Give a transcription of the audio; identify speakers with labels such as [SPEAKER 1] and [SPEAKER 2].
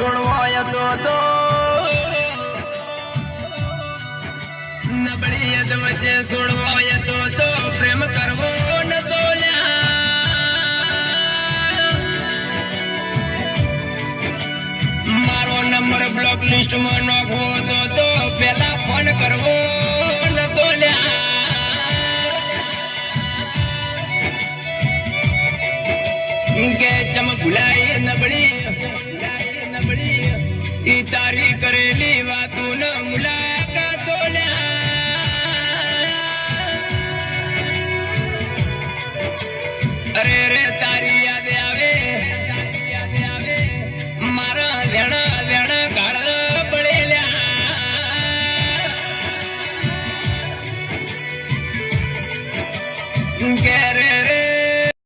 [SPEAKER 1] છોડવાય તો નબળી યદ વચ્ચે છોડવાય તો પ્રેમ કરવો ન તો મારો નંબર બ્લોક લિસ્ટ માં નાખવો તો પેલા ફોન કરવો ન તો કે ચમ ભૂલાય નબળી ઈ તારી કરેલી વાતો ન મુલાકાતો અરે રે તારી